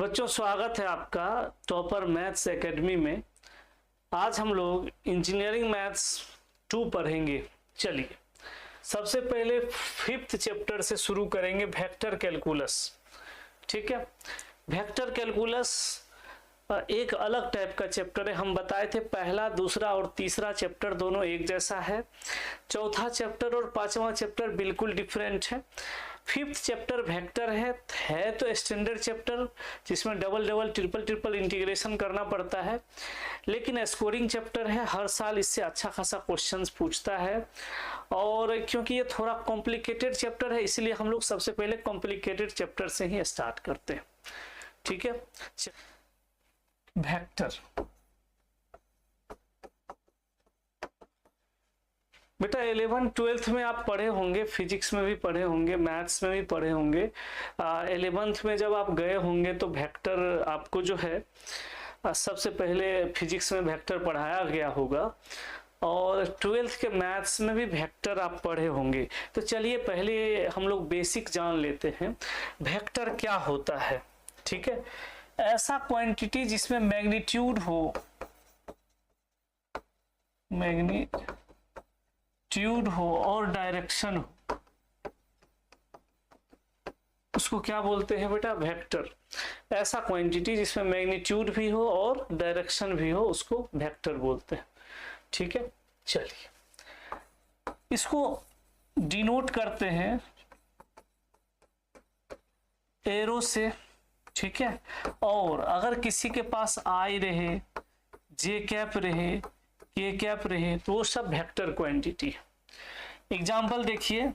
बच्चों, स्वागत है आपका टॉपर मैथ्स एकेडमी में। आज हम लोग इंजीनियरिंग मैथ्स 2 पढ़ेंगे। चलिए, सबसे पहले 5th चैप्टर से शुरू करेंगे, वेक्टर कैलकुलस। ठीक है, वेक्टर कैलकुलस एक अलग टाइप का चैप्टर है। हम बताए थे पहला, दूसरा और तीसरा चैप्टर दोनों एक जैसा है। चौथा चैप्टर और पांचवा चैप्टर बिल्कुल डिफरेंट है। 5th चैप्टर वेक्टर है तो स्टैंडर्ड चैप्टर जिसमें double double triple triple integration करना पड़ता है, लेकिन स्कोरिंग चैप्टर है। हर साल इससे अच्छा खासा क्वेश्चंस पूछता है, और क्योंकि ये थोड़ा कॉम्प्लिकेटेड चैप्टर है इसलिए हम लोग सबसे पहले कॉम्प्लिकेटेड चैप्टर से ही स्टार्ट करते हैं। ठीक है, वेक्टर बेटा 11th 12th में आप पढ़े होंगे, फिजिक्स में भी पढ़े होंगे, मैथ्स में भी पढ़े होंगे। 11th में जब आप गए होंगे तो वेक्टर आपको जो है सबसे पहले फिजिक्स में वेक्टर पढ़ाया गया होगा, और 12th के मैथ्स में भी वेक्टर आप पढ़े होंगे। तो चलिए पहले हम लोग बेसिक जान लेते हैं, वेक्टर क्या होता है। ठीक है, ऐसा क्वांटिटी जिसमें मैग्नीट्यूड हो और डायरेक्शन हो, उसको क्या बोलते हैं बेटा? वेक्टर। ऐसा क्वांटिटी जिसमें मैग्नीट्यूड भी हो और डायरेक्शन भी हो उसको वेक्टर बोलते हैं। ठीक है, चलिए इसको डिनोट करते हैं एरो से। ठीक है, और अगर किसी के पास आई रहे, जे कैप रहे, के कैप रहे, तो वो सब वेक्टर क्वांटिटी है। एग्जाम्पल देखिए,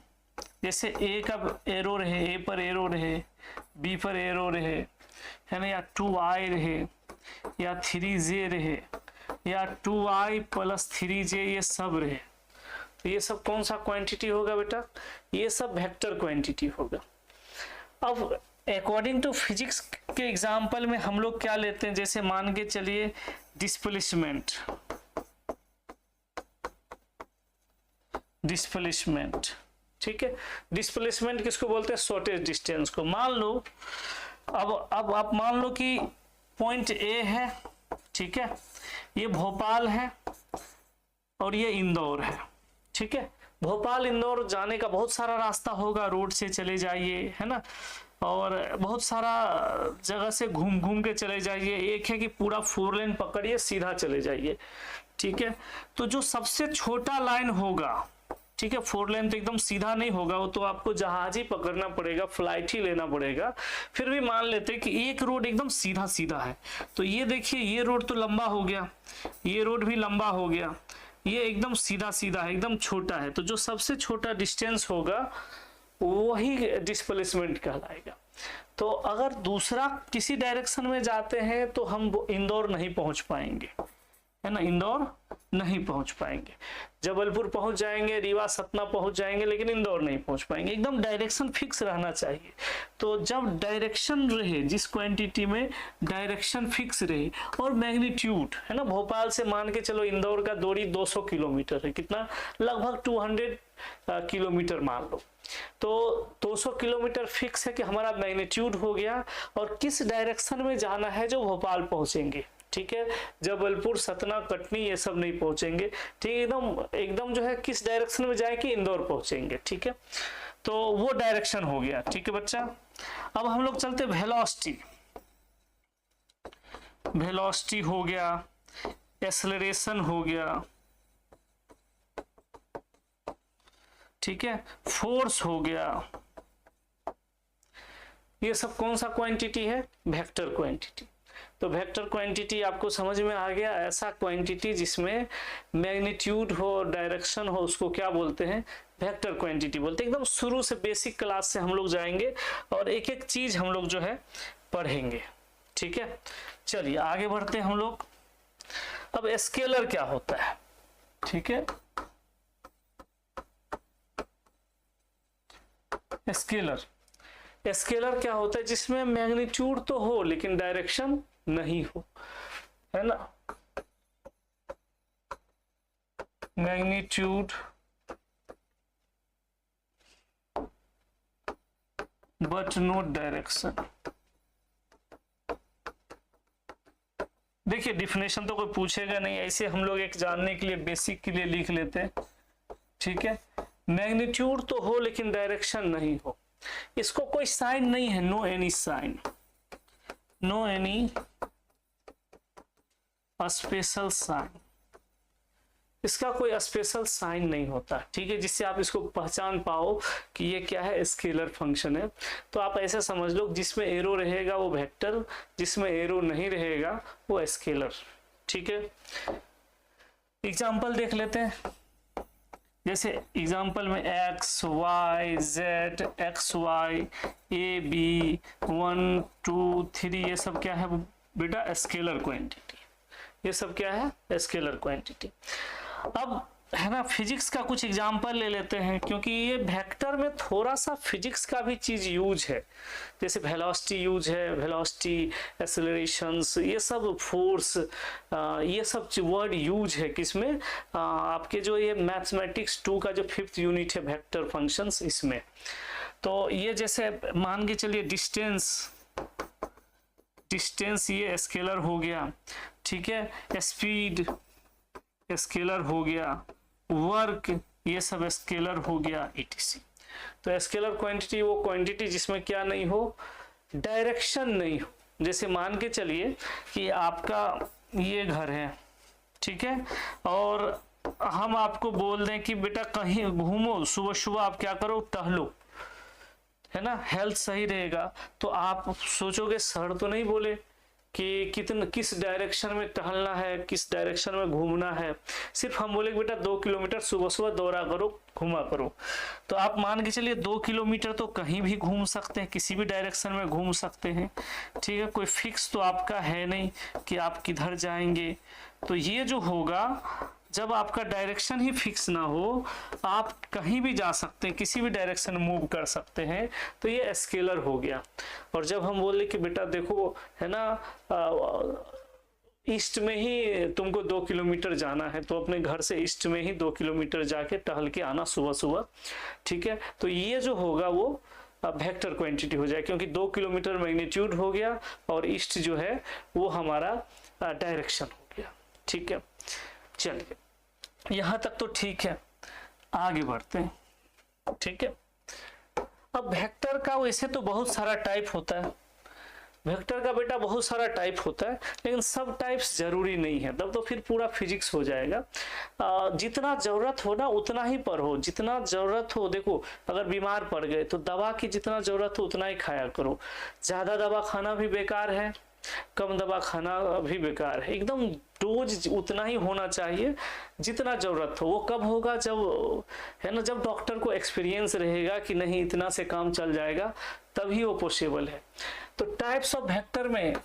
जैसे ए का एरो रहे, ए पर एरो रहे, बी पर एरो रहे, है ना, या 2i रहे, या 3j रहे, या 2i + 3j, ये सब रहे, तो ये सब कौन सा क्वांटिटी होगा बेटा? ये सब वेक्टर क्वांटिटी होगा। अब अकॉर्डिंग टू फिजिक्स के एग्जाम्पल में हम लोग क्या लेते हैं, जैसे मान के चलिए डिस्प्लेसमेंट। ठीक है, डिस्प्लेसमेंट किसको बोलते हैं? शॉर्टेस्ट डिस्टेंस को। मान लो अब आप मान लो कि पॉइंट ए है, ठीक है, ये भोपाल है और ये इंदौर है। ठीक है, भोपाल इंदौर जाने का बहुत सारा रास्ता होगा, रोड से चले जाइए, है ना, और बहुत सारा जगह से घूम घूम के चले जाइए। एक है कि पूरा 4 लेन पकड़िए, सीधा चले जाइए। ठीक है, तो जो सबसे छोटा लाइन होगा, ठीक है, 4 लेन तो एकदम सीधा नहीं होगा, वो तो आपको जहाज ही पकड़ना पड़ेगा, फ्लाइट ही लेना पड़ेगा। फिर भी मान लेते हैं कि एक रोड एकदम सीधा सीधा है, तो ये देखिए, ये रोड तो लंबा हो गया, ये रोड भी लंबा हो गया, ये एकदम सीधा सीधा है, एकदम छोटा है। तो जो सबसे छोटा डिस्टेंस होगा वही डिस्प्लेसमेंट कहलाएगा। तो अगर दूसरा किसी डायरेक्शन में जाते हैं तो हम इंदौर नहीं पहुंच पाएंगे, है ना, इंदौर नहीं पहुंच पाएंगे। जबलपुर पहुंच जाएंगे, रीवा सतना पहुंच जाएंगे, लेकिन इंदौर नहीं पहुंच पाएंगे। एकदम डायरेक्शन फिक्स रहना चाहिए। तो जब डायरेक्शन रहे, जिस क्वांटिटी में डायरेक्शन फिक्स रहे और मैग्नीट्यूड, है ना, भोपाल से मान के चलो इंदौर का दूरी 200 किलोमीटर है, कितना, लगभग 200 किलोमीटर मान लो। तो 200 किलोमीटर फिक्स है कि हमारा मैग्नीट्यूड हो गया, और किस डायरेक्शन में जाना है जो भोपाल पहुंचेंगे। ठीक है, जबलपुर सतना कटनी ये सब नहीं पहुंचेंगे। ठीक, एकदम जो है किस डायरेक्शन में जाए कि इंदौर पहुंचेंगे। ठीक है, तो वो डायरेक्शन हो गया। ठीक है बच्चा, अब हम लोग चलते वेलोसिटी हो गया, एक्सेलरेशन हो गया, ठीक है, फोर्स हो गया। ये सब कौन सा क्वांटिटी है? Vector quantity. तो वेक्टर क्वांटिटी आपको समझ में आ गया। ऐसा क्वांटिटी जिसमें मैग्नीट्यूड हो, डायरेक्शन हो, उसको क्या बोलते हैं? वेक्टर क्वांटिटी बोलते हैं। एकदम शुरू से बेसिक क्लास से हम लोग जाएंगे और एक एक चीज हम लोग जो है पढ़ेंगे। ठीक है, चलिए आगे बढ़ते हैं हम लोग। अब स्केलर क्या होता है? ठीक है, स्केलर क्या होता है? जिसमें मैग्नीट्यूड तो हो लेकिन डायरेक्शन नहीं हो, है ना, मैग्नीट्यूड बट नो डायरेक्शन। देखिए डिफिनेशन तो कोई पूछेगा नहीं, ऐसे हम लोग एक जानने के लिए बेसिक के लिए लिख लेते हैं, ठीक है। मैग्नीट्यूड तो हो लेकिन डायरेक्शन नहीं हो, इसको कोई साइन नहीं है, no any sign, no any special sign, इसका कोई स्पेशल साइन नहीं होता, ठीक है, जिससे आप इसको पहचान पाओ कि ये क्या है, स्केलर फंक्शन है। तो आप ऐसे समझ लो जिसमें एरो रहेगा वो वेक्टर, जिसमें एरो नहीं रहेगा वो स्केलर, ठीक है। एग्जांपल देख लेते हैं, जैसे एग्जांपल में x y z x y a b 1 2 3 ये सब क्या है बेटा, स्केलर क्वांटिटी, ये सब क्या है, स्केलर क्वांटिटी। अब है ना, फिजिक्स का कुछ एग्जांपल ले लेते हैं, क्योंकि ये वेक्टर में थोड़ा सा फिजिक्स का भी चीज यूज है, जैसे वेलोसिटी यूज है, वेलोसिटी, एक्सेलरेशंस, ये सब फोर्स, ये सब वर्ड यूज है किसमें, आपके जो ये मैथमेटिक्स 2 का जो 5th यूनिट है वेक्टर फंक्शंस, इसमें। तो ये जैसे मान के चलिए डिस्टेंस ये स्केलर हो गया, ठीक है, स्पीड स्केलर हो गया, वर्क ये सब स्केलर हो गया, etc। तो स्केलर क्वांटिटी वो क्वांटिटी जिसमें क्या नहीं हो, डायरेक्शन नहीं हो। जैसे मान के चलिए कि आपका ये घर है, ठीक है, और हम आपको बोल दें कि बेटा कहीं घूमो, सुबह सुबह आप क्या करो, टहलो, है ना, हेल्थ सही रहेगा। तो आप सोचोगे सर तो नहीं बोले कि किस डायरेक्शन में टहलना है, किस डायरेक्शन में घूमना है, सिर्फ हम बोले बेटा 2 किलोमीटर सुबह सुबह दौड़ा करो, घूमा करो। तो आप मान के चलिए 2 किलोमीटर तो कहीं भी घूम सकते हैं, किसी भी डायरेक्शन में घूम सकते हैं, ठीक है, कोई फिक्स तो आपका है नहीं कि आप किधर जाएंगे। तो ये जो होगा, जब आपका डायरेक्शन ही फिक्स ना हो, आप कहीं भी जा सकते हैं, किसी भी डायरेक्शन में मूव कर सकते हैं, तो ये स्केलर हो गया। और जब हम बोले कि बेटा देखो है ना, ईस्ट में ही तुमको 2 किलोमीटर जाना है, तो अपने घर से ईस्ट में ही 2 किलोमीटर जाके टहल के आना सुबह सुबह, ठीक है। तो ये जो होगा वो वेक्टर क्वांटिटी हो जाए, क्योंकि 2 किलोमीटर मैग्नीट्यूड हो गया और ईस्ट जो है वो हमारा डायरेक्शन हो गया, ठीक है। चलिए यहां तक तो ठीक है, आगे बढ़ते हैं, ठीक है। अब वेक्टर का वैसे तो बहुत सारा टाइप होता है, वेक्टर का बेटा बहुत सारा टाइप होता है, लेकिन सब टाइप्स जरूरी नहीं है, तब तो फिर पूरा फिजिक्स हो जाएगा। जितना जरूरत हो ना उतना ही पर हो, जितना जरूरत हो। देखो अगर बीमार पड़ गए तो दवा की जितना जरूरत हो उतना ही खाया करो, ज्यादा दवा खाना भी बेकार है, कम दवा खाना भी बेकार है, एकदम डोज उतना ही होना चाहिए जितना जरूरत हो। वो कब होगा, जब है ना, जब डॉक्टर को एक्सपीरियंस रहेगा कि नहीं इतना से काम चल जाएगा, तभी वो पॉसिबल है। तो टाइप्स ऑफ वेक्टर में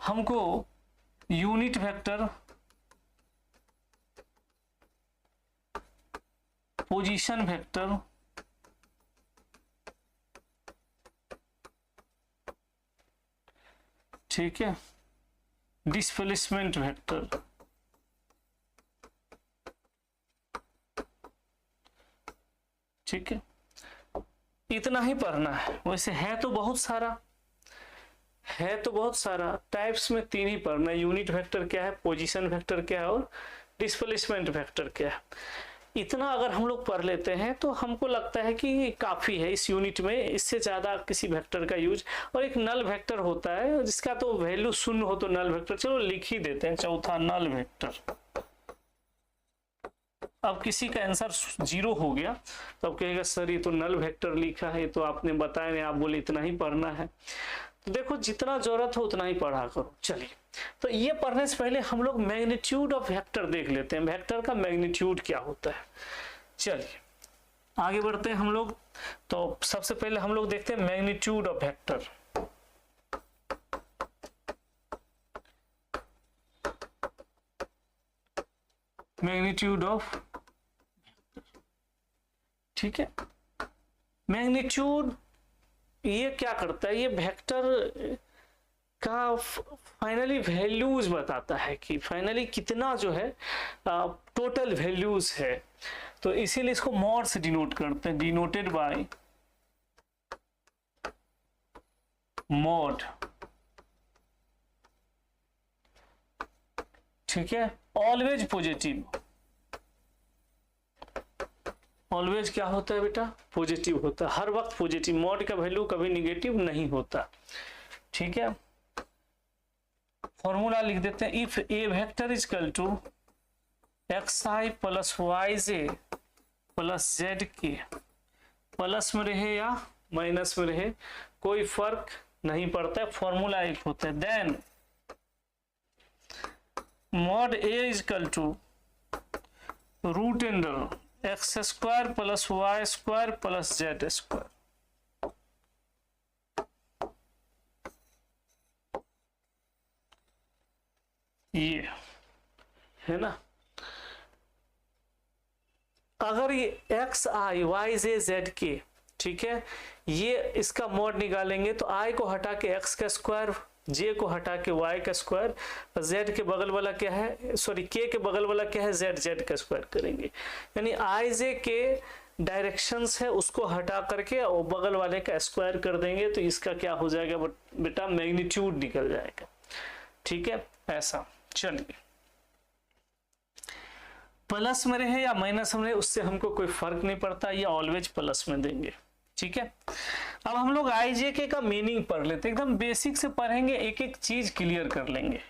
हमको यूनिट वेक्टर, पोजीशन वेक्टर, ठीक है, डिस्प्लेसमेंट वेक्टर, ठीक है, इतना ही पढ़ना है। वैसे है तो बहुत सारा, टाइप्स में 3 ही पढ़ना है, यूनिट वेक्टर क्या है, पोजीशन वेक्टर क्या है और डिस्प्लेसमेंट वेक्टर क्या है। इतना अगर हम लोग पढ़ लेते हैं तो हमको लगता है कि काफी है इस यूनिट में, इससे ज्यादा किसी वेक्टर का यूज। और एक नल वेक्टर होता है जिसका तो वैल्यू 0 हो तो नल वेक्टर, चलो लिख ही देते हैं, चौथा नल वेक्टर। अब किसी का आंसर 0 हो गया तो अब कहेगा सर ये तो नल वेक्टर लिखा है, तो आपने बताया नहीं, आप बोले इतना ही पढ़ना है। तो देखो जितना जरूरत हो उतना ही पढ़ा करो। चलिए तो ये पढ़ने से पहले हम लोग मैग्नीट्यूड ऑफ वेक्टर देख लेते हैं, वेक्टर का मैग्नीट्यूड क्या होता है। चलिए आगे बढ़ते हैं हम लोग। तो सबसे पहले हम लोग देखते हैं magnitude of vector. Magnitude of, ठीक है, मैग्नीट्यूड ये क्या करता है, ये वेक्टर का फाइनली वैल्यूज बताता है कि फाइनली कितना जो है टोटल वैल्यूज है। तो इसीलिए इसको मॉड से डिनोट करते हैं, डिनोटेड बाय मॉड, ठीक है, ऑलवेज पॉजिटिव, ऑलवेज क्या होता है बेटा, पॉजिटिव होता है, हर वक्त पॉजिटिव, मॉड का वैल्यू कभी निगेटिव नहीं होता, ठीक है। फॉर्मूला लिख देते हैं, if A vector is equal to x I plus Y J plus Z K, plus में रहे या माइनस में रहे कोई फर्क नहीं पड़ता है, फॉर्मूला एक होता है, then mod A is equal to root under X square plus Y square plus Z square, ये है ना। अगर ये X I Y J Z K, ठीक है, ये इसका मॉड निकालेंगे तो आई को हटा के एक्स का स्क्वायर, जे को हटा के वाई का स्क्वायर, जेड के बगल वाला क्या है, सॉरी के बगल वाला क्या है, जेड, जेड का स्क्वायर करेंगे, यानी आई जे के डायरेक्शंस है उसको हटा करके और बगल वाले का स्क्वायर कर देंगे तो इसका क्या हो जाएगा बेटा, मैग्नीट्यूड निकल जाएगा, ठीक है, ऐसा। चलिए, प्लस में रहे या माइनस में रहे उससे हमको कोई फर्क नहीं पड़ता, ये ऑलवेज प्लस में देंगे, ठीक है। अब हम लोग IJK का मीनिंग पढ़ लेते हैं, एकदम बेसिक से पढ़ेंगे, एक एक चीज क्लियर कर लेंगे,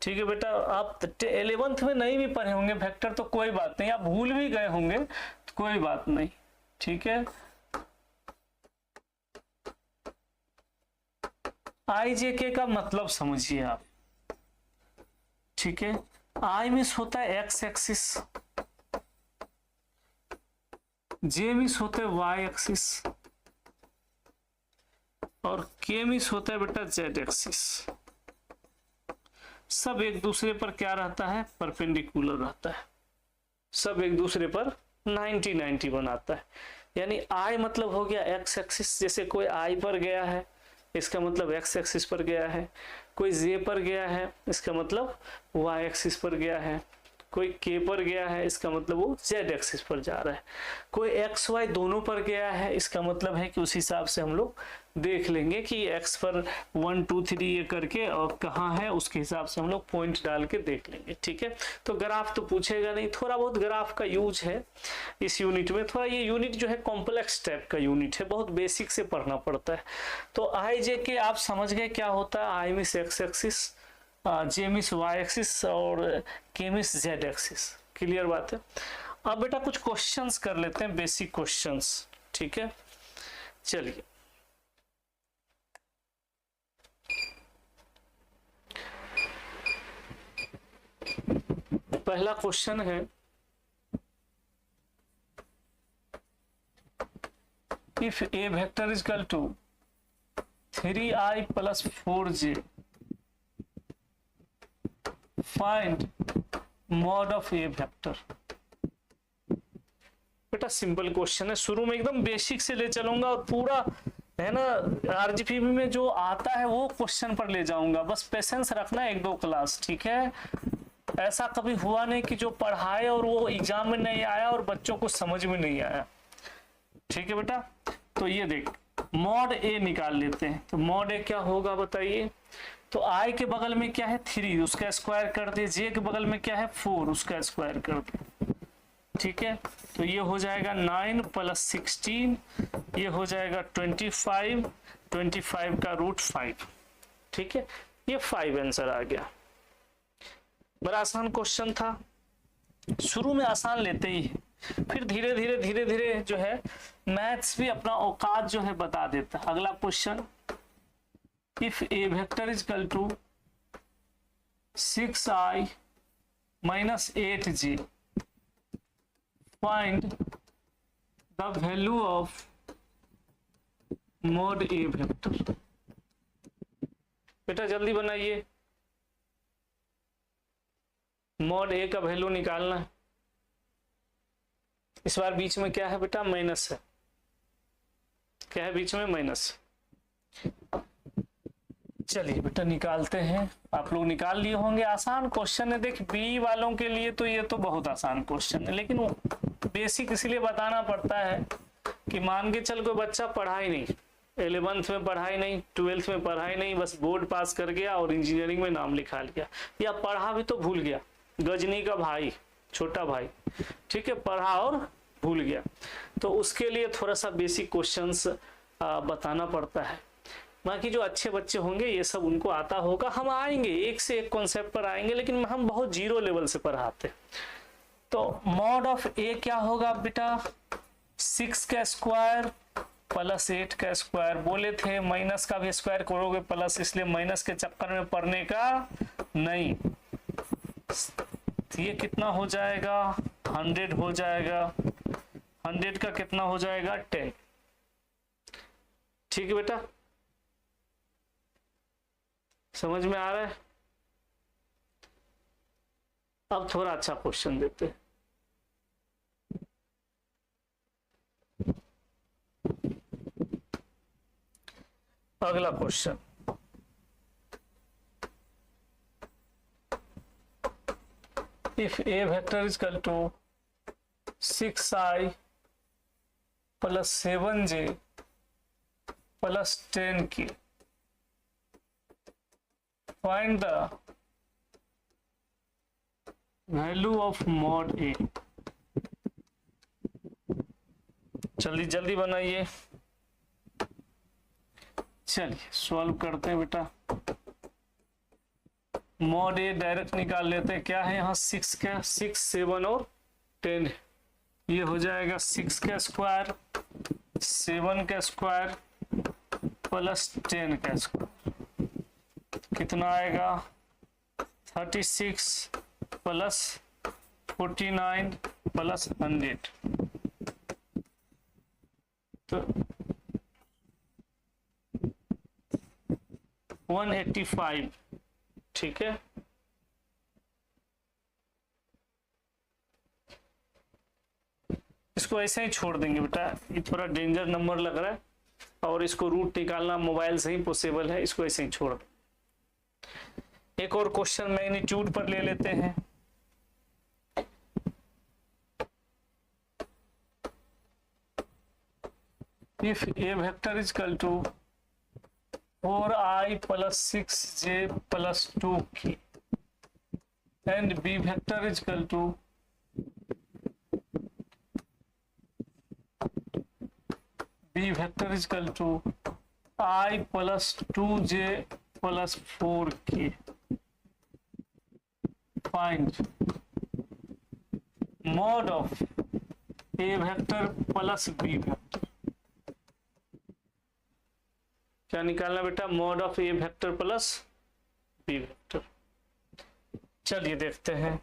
ठीक है बेटा। आप 11th में नहीं भी पढ़े होंगे वेक्टर तो कोई बात नहीं, आप भूल भी गए होंगे तो कोई बात नहीं, ठीक है। IJK का मतलब समझिए आप, ठीक है। आई मिस होता है एक्स एक्सिस, जे मिस होता है वाई एक्सिस और के मिस होता है बेटा जेड एक्सिस। सब एक दूसरे पर क्या रहता है, परपेंडिकुलर रहता है, सब एक दूसरे पर 90-90 बनाता है। यानी आई मतलब हो गया एक्स एक्सिस, जैसे कोई आई पर गया है इसका मतलब एक्स एक्सिस पर गया है, कोई जे पर गया है इसका मतलब वाई एक्सिस पर गया है, कोई के पर गया है इसका मतलब वो जेड एक्सिस पर जा रहा है, कोई एक्स वाई दोनों पर गया है इसका मतलब है कि उस हिसाब से हम लोग देख लेंगे कि एक्स पर 1 2 3 ये करके और कहाँ है उसके हिसाब से हम लोग पॉइंट डाल के देख लेंगे, ठीक है। तो ग्राफ तो पूछेगा नहीं, थोड़ा बहुत ग्राफ का यूज है इस यूनिट में, थोड़ा ये यूनिट जो है कॉम्प्लेक्स टाइप का यूनिट है, बहुत बेसिक से पढ़ना पड़ता है। तो IJK आप समझ गए क्या होता है, I miss X axis, J miss Y axis और K miss Z axis, clear बात है। अब बेटा कुछ क्वेश्चंस कर लेते हैं, बेसिक क्वेश्चंस, ठीक है। चलिए, पहला क्वेश्चन है, if A vector is equal to 3i plus 4j find mod of A vector. बेटा सिंपल क्वेश्चन है, शुरू में एकदम बेसिक से ले चलूंगा और पूरा है ना RGP में जो आता है वो क्वेश्चन पर ले जाऊंगा, बस पेशेंस रखना 1-2 क्लास, ठीक है। ऐसा कभी हुआ नहीं कि जो पढ़ाए और वो एग्जाम में नहीं आया और बच्चों को समझ में नहीं आया, ठीक है बेटा। तो ये देख, मॉड ए निकाल लेते हैं, तो मॉड ए क्या होगा बताइए। तो आई के बगल में क्या है 3, उसका स्क्वायर कर दे, जे के बगल में क्या है 4, उसका स्क्वायर कर दे, ठीक है। तो ये हो जाएगा 9 प्लस 16, ये हो जाएगा 25, 25 का रूट 5, ठीक है। ये 5 आंसर आ गया। बड़ा आसान क्वेश्चन था, शुरू में आसान लेते ही है, फिर धीरे धीरे जो है मैथ्स भी अपना औकात जो है बता देता है। अगला question, if A vector is equal to 6i minus 8j find the value of mod A vector. बेटा जल्दी बनाइए, मॉड ए का वैल्यू निकालना है। इस बार बीच में क्या है बेटा, माइनस है, क्या है बीच में, माइनस। चलिए बेटा निकालते हैं, आप लोग निकाल लिए होंगे। आसान क्वेश्चन है, देख बी वालों के लिए तो ये तो बहुत आसान क्वेश्चन है, लेकिन वो बेसिक इसलिए बताना पड़ता है कि मान के चल कोई बच्चा पढ़ा ही नहीं, 11th में पढ़ाई नहीं, 12th में पढ़ाई नहीं, बस बोर्ड पास कर गया और इंजीनियरिंग में नाम लिखा लिया, या पढ़ा भी तो भूल गया, गजनी का भाई, छोटा भाई, ठीक है, पढ़ा और भूल गया। तो उसके लिए थोड़ा सा बेसिक क्वेश्चंस बताना पड़ता है। बाकी जो अच्छे बच्चे होंगे ये सब उनको आता होगा, हम आएंगे एक से एक कॉन्सेप्ट पर आएंगे, लेकिन हम बहुत जीरो लेवल से पढ़ाते। तो मॉड ऑफ ए क्या होगा बेटा, 6 का स्क्वायर प्लस 8 का स्क्वायर। बोले थे माइनस का भी स्क्वायर करोगे प्लस, इसलिए माइनस के चक्कर में पढ़ने का नहीं। ये कितना हो जाएगा, 100 हो जाएगा, 100 का कितना हो जाएगा 10। ठीक है बेटा, समझ में आ रहा है। अब थोड़ा अच्छा क्वेश्चन देते हैं। अगला question, if a vector is equal to 6i plus 7j plus 10k, find the value of mod a। जल्दी जल्दी बनाइए, चलिए सॉल्व करते हैं बेटा। मॉड ए डायरेक्ट निकाल लेते हैं, क्या है यहाँ 6 का, 6 7 और 10, ये हो जाएगा 6 का स्क्वायर 7 का स्क्वायर प्लस 10 का स्क्वायर, कितना आएगा 36 प्लस 49 प्लस 100, तो 185। ठीक है, इसको ऐसे ही छोड़ देंगे बेटा, ये थोड़ा डेंजर नंबर लग रहा है और इसको रूट निकालना मोबाइल से ही पॉसिबल है, इसको ऐसे ही छोड़ दें। एक और क्वेश्चन मैग्नीट्यूड पर ले लेते हैं। If A vector is equal to 4i plus 6j plus 2k and b vector is equal to i plus 2j plus 4k, find mod of a vector plus b vector। क्या निकालना बेटा, mod of A vector plus B vector. चलिए देखते हैं,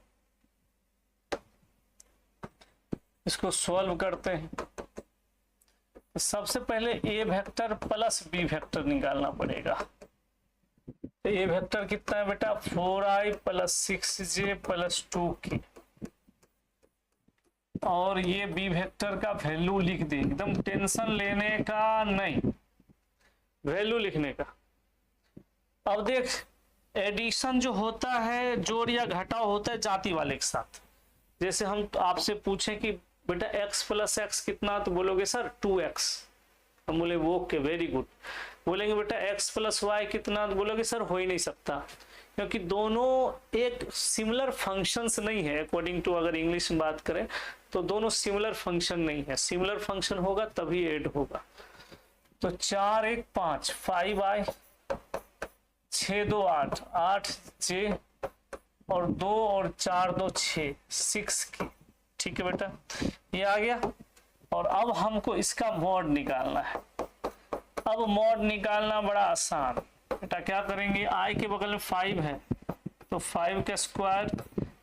इसको solve करते हैं। तो सबसे पहले ए वेक्टर प्लस बी वेक्टर निकालना पड़ेगा। तो ए वेक्टर कितना है बेटा, 4i plus 6j plus 2k, और ये बी वेक्टर का वैल्यू लिख दे, एकदम टेंशन लेने का नहीं, वैल्यू लिखने का। अब देख, एडिशन जो होता है, जोड़ या घटाव होता है जाति वाले के साथ। जैसे हम आपसे पूछें कि बेटा x प्लस एक्स कितना, तो बोलोगे सर 2x, हम बोले वो ओके वेरी गुड। बोलेंगे बेटा x प्लस वाई कितना, तो बोलोगे सर हो ही नहीं सकता, क्योंकि दोनों एक सिमिलर फंक्शंस नहीं है। अकॉर्डिंग टू अगर इंग्लिश में बात करें तो दोनों सिमिलर फंक्शन नहीं है, सिमिलर फंक्शन होगा तभी ऐड होगा। तो 4 1 5, 5i 6 2 8, 8j और 2 और 4 2 6, 6 की। ठीक है बेटा, ये आ गया। और अब हमको इसका मॉड निकालना है। अब मॉड निकालना बड़ा आसान बेटा, क्या करेंगे, i के बगल में 5 है तो 5 का स्क्वायर,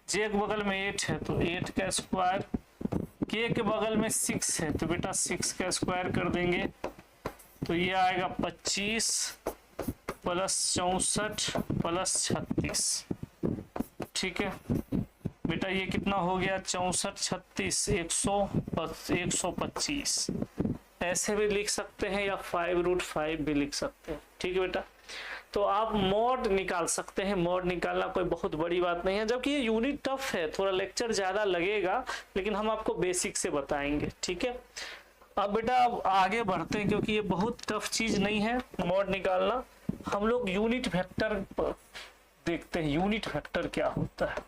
j के बगल में 8 है तो 8 का स्क्वायर, k के बगल में 6 है तो बेटा 6 का स्क्वायर कर देंगे। तो ये आएगा 25 प्लस 64 प्लस 36। ठीक है बेटा, ये कितना हो गया, 64 36 125। ऐसे भी लिख सकते हैं या 5√5 भी लिख सकते हैं। ठीक है बेटा, तो आप मॉड निकाल सकते हैं। मॉड निकालना कोई बहुत बड़ी बात नहीं है, जबकि ये यूनिट टफ है, थोड़ा लेक्चर ज्यादा लगेगा, लेकिन हम आपको बेसिक से बताएंगे। ठीक है, अब बेटा अब आगे बढ़ते हैं, क्योंकि ये बहुत टफ चीज नहीं है मॉड निकालना। हम लोग यूनिट वेक्टर देखते हैं। यूनिट वेक्टर क्या होता है?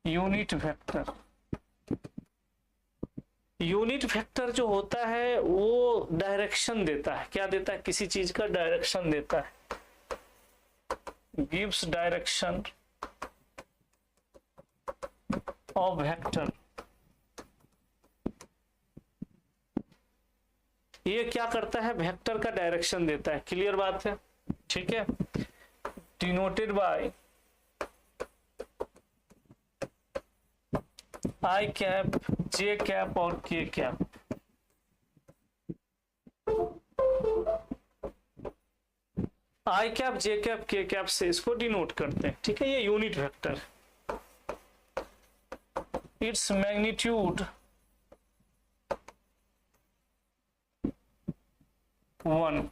यूनिट वेक्टर, यूनिट वेक्टर जो होता है वो डायरेक्शन देता है। क्या देता है? किसी चीज का डायरेक्शन देता है। Gives direction of vector. ये क्या करता है? वेक्टर का डायरेक्शन देता है। क्लियर बात है? ठीक है। Denoted by I cap, J cap और के कैप। आई कैप, जे कैप, के कैप से इसको डिनोट करते हैं। ठीक है, ये unit vector. Its magnitude 1।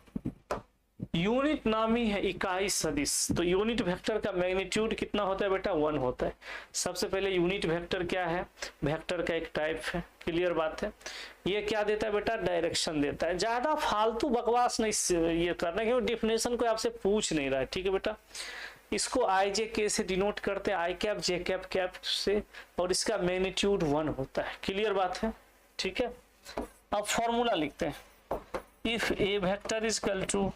Unit नामी है इकाई सदिश। तो यूनिट वेक्टर का मैग्नीट्यूड कितना होता है बेटा? 1 होता है। सबसे पहले यूनिट वेक्टर क्या है? वेक्टर का एक टाइप है। क्लियर बात है? ये क्या देता है बेटा? डायरेक्शन देता है। ज्यादा फालतू बकवास नहीं ये करना, क्योंकि डिफिनेशन कोई आपसे पूछ नहीं रहा है। ठीक है बेटा, इसको आई जे के से डिनोट करते हैं, आई कैप जे कैप कैप से, और इसका मैग्नीट्यूड 1 होता है। क्लियर बात है? ठीक है। अब फॉर्मूला लिखते हैं। If A vector is equal to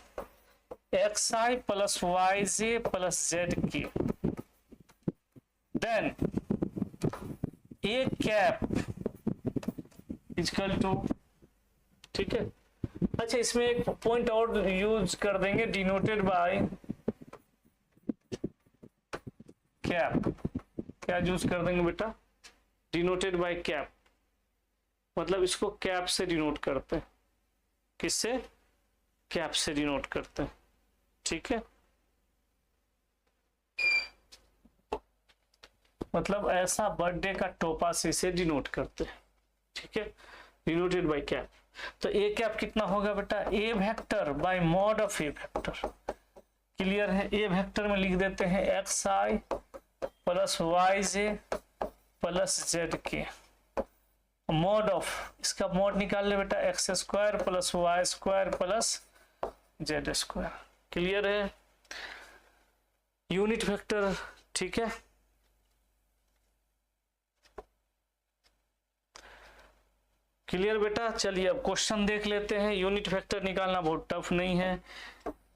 xi plus yj plus zk, then a cap equal to, ठीक है। अच्छा, इसमें एक पॉइंट और यूज कर देंगे, डिनोटेड बाय कैप। क्या यूज कर देंगे बेटा? डिनोटेड बाय कैप, मतलब इसको कैप से डिनोट करते हैं। किससे? कैप से डिनोट करते हैं। ठीक है, मतलब ऐसा बर्थडे का टोपा से डिनोट करते हैं। ठीक है, डिनोटेड बाय कैप। तो ए कैप कितना होगा बेटा? A vector by mod of A vector. Clear है? ए वेक्टर में लिख देते हैं एक्स आई प्लस वाई जे प्लस जेड के। मॉड ऑफ, इसका मॉड निकाल ले बेटा, x square plus Y square plus Z square. Clear है? Unit vector. ठीक है, क्लियर बेटा? चलिए अब क्वेश्चन देख लेते हैं। यूनिट वेक्टर निकालना बहुत टफ नहीं है।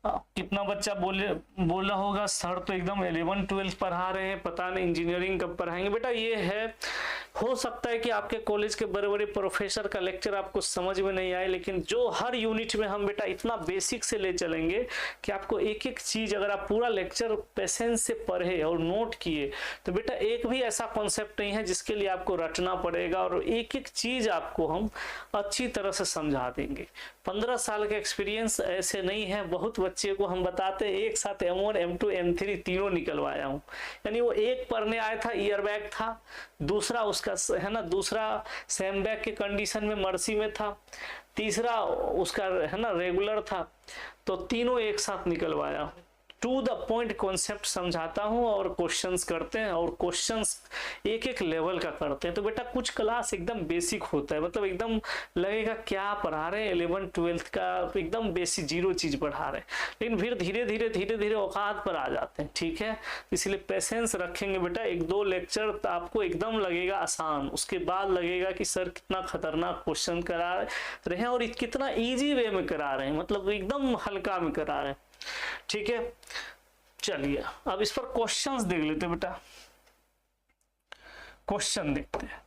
कितना बच्चा बोला होगा सर तो एकदम 11-12 पढ़ा रहे हैं, पता नहीं इंजीनियरिंग कब पढ़ाएंगे। बेटा ये है, हो सकता है कि आपके कॉलेज के बड़े बड़े प्रोफेसर का लेक्चर आपको समझ में नहीं आए, लेकिन जो हर यूनिट में हम बेटा इतना बेसिक से ले चलेंगे कि आपको एक एक चीज, अगर आप पूरा लेक्चर पेशेंस से पढ़े और नोट किए तो बेटा एक भी ऐसा कॉन्सेप्ट नहीं है जिसके लिए आपको रटना पड़ेगा, और एक एक चीज आपको हम अच्छी तरह से समझा देंगे। 15 साल का एक्सपीरियंस ऐसे नहीं है। बहुत बच्चे को हम बताते एक साथ M1 M2 M3 तीनों निकलवाया हूँ। यानी वो एक पढ़ने आया था, ईयर बैग था, दूसरा उसका है ना, दूसरा सेम बैग के कंडीशन में मर्सी में था, तीसरा उसका है ना रेगुलर था। तो तीनों एक साथ निकलवाया हूँ। टू द पॉइंट कॉन्सेप्ट समझाता हूँ और क्वेश्चंस करते हैं, और क्वेश्चंस एक एक लेवल का करते हैं। तो बेटा कुछ क्लास एकदम बेसिक होता है, मतलब एकदम लगेगा क्या पढ़ा रहे हैं, 11-12 का एकदम बेसिक जीरो चीज पढ़ा रहे हैं, लेकिन फिर धीरे धीरे औकात पर आ जाते हैं। ठीक है, इसलिए पेशेंस रखेंगे बेटा। 1-2 लेक्चर तो आपको एकदम लगेगा आसान, उसके बाद लगेगा कि सर कितना खतरनाक क्वेश्चन करा रहे हैं और कितना ईजी वे में करा रहे हैं, मतलब एकदम हल्का में करा रहे हैं। ठीक है, चलिए अब इस पर क्वेश्चंस देख लेते हैं बेटा। क्वेश्चन देखते हैं।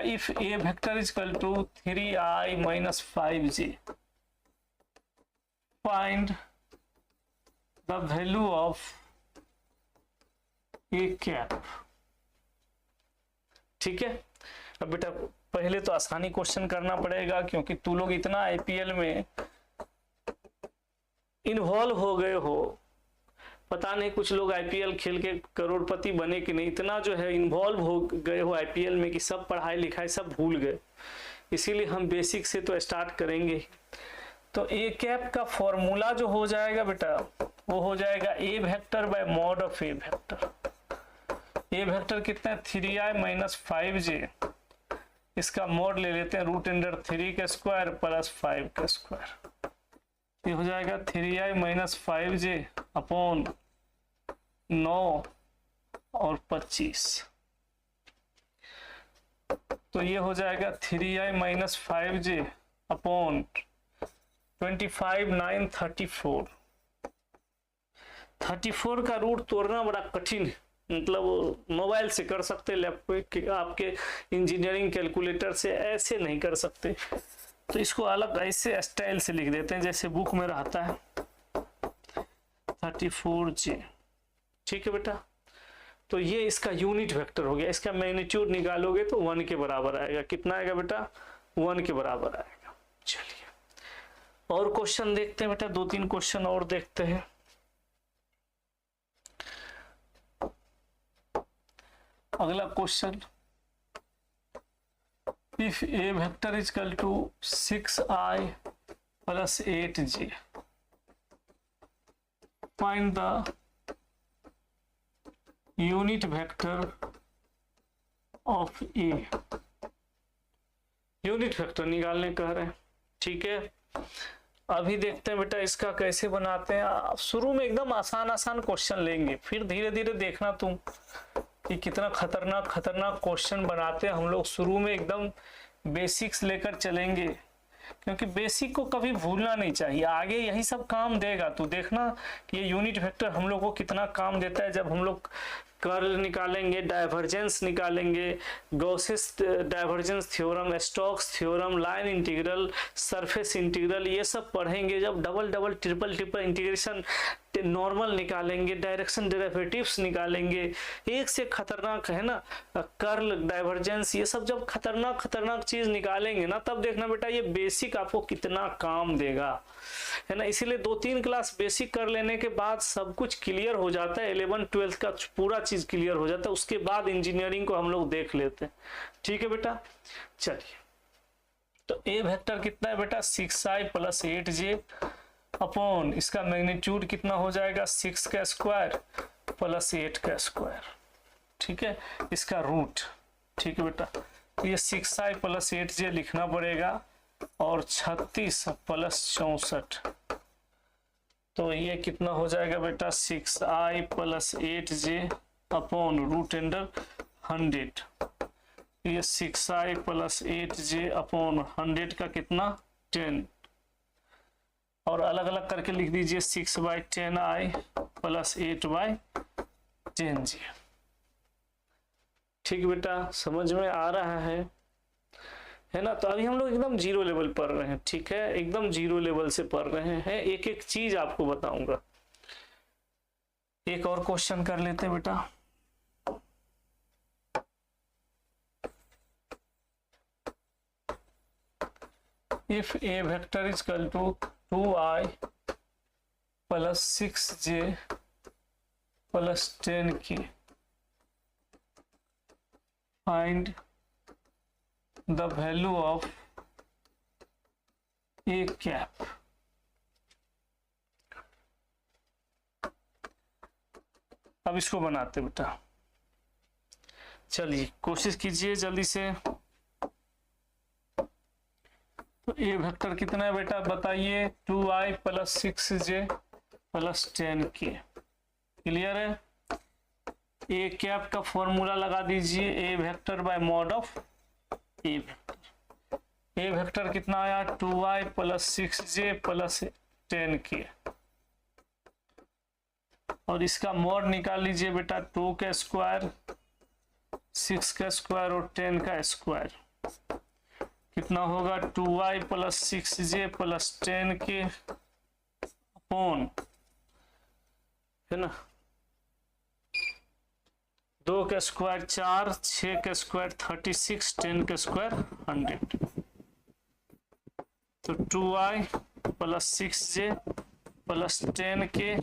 If A vector is equal to 3i minus 5j, find the value of A cap. ठीक है, अब बेटा पहले तो आसानी क्वेश्चन करना पड़ेगा, क्योंकि तू लोग इतना आईपीएल में इन्वॉल्व हो गए हो, पता नहीं कुछ लोग आईपीएल खेल के करोड़पति बने कि नहीं, इतना जो है इन्वॉल्व हो गए हो आईपीएल में कि सब पढ़ाई लिखाई सब भूल गए। इसीलिए हम बेसिक से तो स्टार्ट करेंगे। तो ए कैप का फॉर्मूला जो हो जाएगा बेटा, वो हो जाएगा a vector by mod of A vector. A vector कितना है 3i माइनस 5j, इसका मोड ले लेते हैं रूट अंडर 3 का स्क्वायर प्लस 5 का स्क्वायर, ये हो जाएगा 3i माइनस 5j अपॉन 9 और 25, तो ये हो जाएगा 3i माइनस 5j अपॉन 25 9 34। 34 का रूट तोड़ना बड़ा कठिन है, मतलब मोबाइल से कर सकते, लैपटॉप आपके इंजीनियरिंग कैलकुलेटर से ऐसे नहीं कर सकते, तो इसको अलग ऐसे स्टाइल से लिख देते हैं जैसे बुक में रहता है 34j। ठीक है बेटा, तो ये इसका यूनिट वेक्टर हो गया। इसका मैग्नीट्यूड निकालोगे तो 1 के बराबर आएगा। कितना आएगा बेटा? 1 के बराबर आएगा। चलिए और क्वेश्चन देखते हैं बेटा, 2-3 क्वेश्चन और देखते हैं। अगला question, if A vector is equal to 6i plus 8j, find the unit vector of A. Unit vector निकालने कह रहे हैं। ठीक है, अभी देखते हैं बेटा इसका कैसे बनाते हैं। शुरू में एकदम आसान आसान क्वेश्चन लेंगे, फिर धीरे धीरे देखना तुम कि कितना खतरनाक खतरनाक क्वेश्चन बनाते हैं हम लोग। शुरू में एकदम बेसिक्स लेकर चलेंगे, क्योंकि बेसिक को कभी भूलना नहीं चाहिए, आगे यही सब काम देगा। तो देखना कि ये यूनिट वेक्टर हम लोग को कितना काम देता है। जब हम लोग कर्ल निकालेंगे, डाइवर्जेंस निकालेंगे, Gauss's divergence theorem, Stokes theorem, line integral, surface integral, ये सब पढ़ेंगे। जब double double triple triple integration, normal निकालेंगे, डायरेक्शन डेरिवेटिव्स निकालेंगे, एक से खतरनाक है ना, कर्ल, डाइवर्जेंस, ये सब जब खतरनाक खतरनाक चीज निकालेंगे ना, तब देखना बेटा ये बेसिक आपको कितना काम देगा, है ना। इसीलिए 2-3 क्लास बेसिक कर लेने के बाद सब कुछ क्लियर हो जाता है, 11-12 का पूरा चीज क्लियर हो जाता है। उसके बाद इंजीनियरिंग को हम लोग देख लेते हैं। ठीक है बेटा, चलिए तो ए वेक्टर कितना है बेटा 6i प्लस 8j अपॉन इसका मैग्नीट्यूड कितना हो जाएगा 6 का स्क्वायर प्लस 8 का स्क्वायर। ठीक है, इसका रूट। ठीक है बेटा, तो ये 6i प्लस 8j लिखना पड़ेगा और 36 प्लस 64, तो ये कितना हो जाएगा बेटा 6i plus 8j upon root under 100। ये 6i प्लस 8j अपॉन 100 का कितना 10, और अलग अलग करके लिख दीजिए 6/10i प्लस 8/10j। ठीक बेटा, समझ में आ रहा है ना। तो अभी हम लोग एकदम जीरो लेवल पढ़ रहे हैं। ठीक है, एकदम जीरो लेवल से पढ़ रहे हैं, एक एक चीज आपको बताऊंगा। एक और क्वेश्चन कर लेते हैं बेटा। If A vector is equal to 2i plus 6j plus 10k, find the value of A cap. अब इसको बनाते बेटा, चलिए कोशिश कीजिए जल्दी से। तो ए वेक्टर कितना है बेटा बताइए 2i plus 6j plus 10k। Clear है? ए कैप का फॉर्मूला लगा दीजिए, a vector by mod of A vector. A vector कितना आया 2i plus 6j plus 10k, और इसका मॉड निकाल लीजिए बेटा 2 का स्क्वायर, 6 का स्क्वायर और 10 का स्क्वायर। कितना होगा 2i plus 6j plus 10k upon, है ना, 2 का स्क्वायर 4, 6 का स्क्वायर 36, 10 का स्क्वायर 100। तो 2i plus 6j plus 10k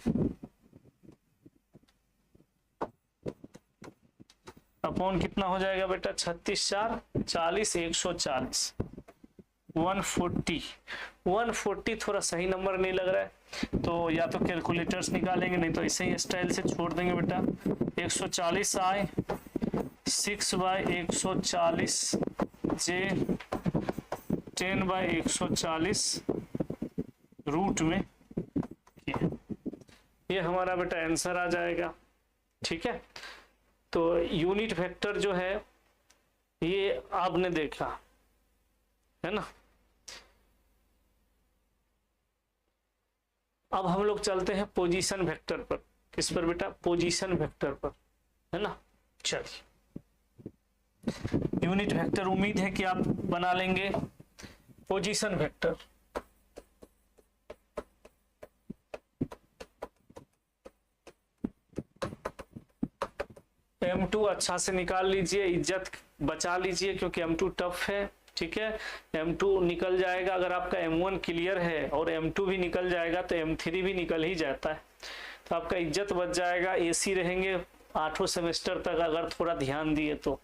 upon कितना हो जाएगा बेटा 36 4 40, 140, 140। 140 थोड़ा सही नंबर नहीं लग रहा है, तो या तो कैलकुलेटर्स निकालेंगे, नहीं तो ऐसे ही स्टाइल से छोड़ देंगे बेटा। 140i 6/140 जे 10/140 रूट में ये हमारा बेटा आंसर आ जाएगा। ठीक है, तो यूनिट वेक्टर जो है ये आपने देखा है ना। अब हम लोग चलते हैं पोजीशन वेक्टर पर। किस पर बेटा? पोजीशन वेक्टर पर, है ना। चलिए, यूनिट वेक्टर उम्मीद है कि आप बना लेंगे। पोजीशन वेक्टर M2 अच्छा से निकाल लीजिए, इज्जत बचा लीजिए, क्योंकि M2 टफ है। ठीक है, M2 निकल जाएगा अगर आपका M1 क्लियर है, और M2 भी निकल जाएगा तो M3 भी निकल ही जाता है, तो आपका इज्जत बच जाएगा। AC रहेंगे 8 सेमेस्टर तक अगर थोड़ा ध्यान दिए तो,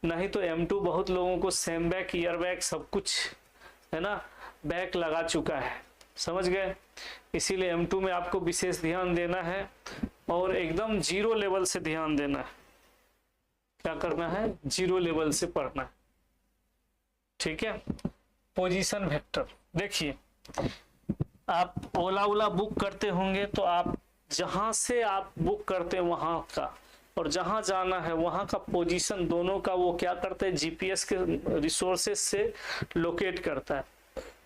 नहीं तो M2 बहुत लोगों को सेम बैक, ईयर बैक, सब कुछ है ना, बैक लगा चुका है, समझ गए। इसीलिए M2 में आपको विशेष ध्यान देना है और एकदम जीरो लेवल से ध्यान देना है। क्या करना है? जीरो लेवल से पढ़ना है। ठीक है, पोजीशन वेक्टर देखिए, आप ओला बुक करते होंगे तो आप जहां से आप बुक करते हैं वहां का और जहां जाना है वहां का पोजीशन दोनों का वो क्या करते हैं? जीपीएस के रिसोर्सेस से लोकेट करता है,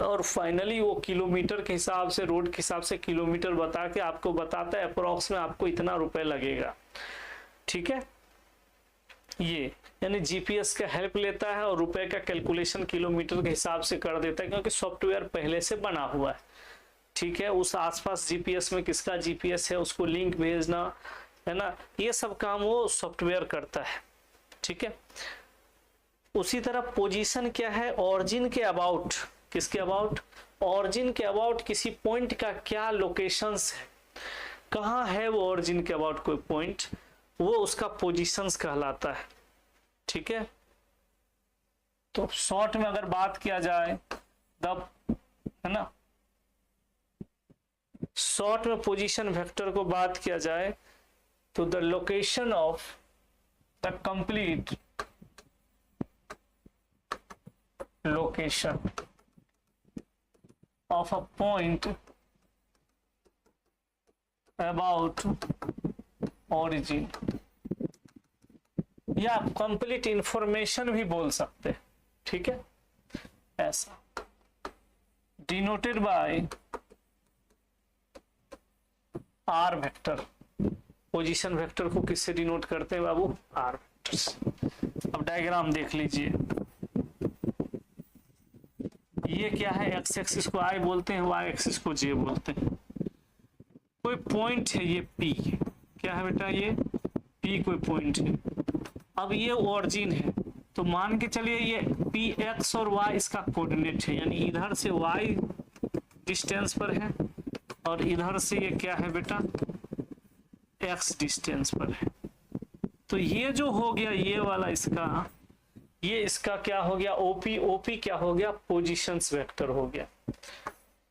और फाइनली वो किलोमीटर के हिसाब से, रोड के हिसाब से किलोमीटर बता के आपको बताता है अप्रोक्स में आपको इतना रुपए लगेगा। ठीक है, ये यानी जीपीएस का हेल्प लेता है और रुपए का कैलकुलेशन किलोमीटर के हिसाब से कर देता है, क्योंकि सॉफ्टवेयर पहले से बना हुआ है। ठीक है, उस आसपास जीपीएस में किसका जीपीएस है उसको लिंक भेजना, है ना, ये सब काम वो सॉफ्टवेयर करता है। ठीक है, उसी तरह पोजीशन क्या है? ऑरिजिन के अबाउट, किसके अबाउट? ऑरिजिन के अबाउट किसी पॉइंट का क्या लोकेशंस है, कहाँ है वो ऑरिजिन के अबाउट कोई पॉइंट, वो उसका पोजीशंस कहलाता है। ठीक है, तो शॉर्ट में अगर बात किया जाए तब, है ना, शॉर्ट में पोजीशन वेक्टर को बात किया जाए तो the location of the complete location of a point about origin, या कंप्लीट इंफॉर्मेशन भी बोल सकते हैं। ठीक है, ऐसा denoted by R vector. Position vector को किससे डिनोट करते हैं बाबू? आर वेक्टर से। अब डायग्राम देख लीजिए, ये क्या है? एक्स एक्सिस को आई बोलते हैं, वाई एक्सिस को जे बोलते हैं। कोई पॉइंट है ये पी, क्या है बेटा? ये पी कोई पॉइंट है। अब ये ऑरिजिन है, तो मान के चलिए ये पी एक्स और वाई इसका कोऑर्डिनेट है, यानी इधर से वाई डिस्टेंस पर है और इधर से ये क्या है बेटा? एक्स डिस्टेंस पर है। तो ये जो हो गया ये वाला इसका, ये इसका क्या हो गया? ओपी। ओपी क्या हो गया? पोजीशंस वेक्टर हो गया।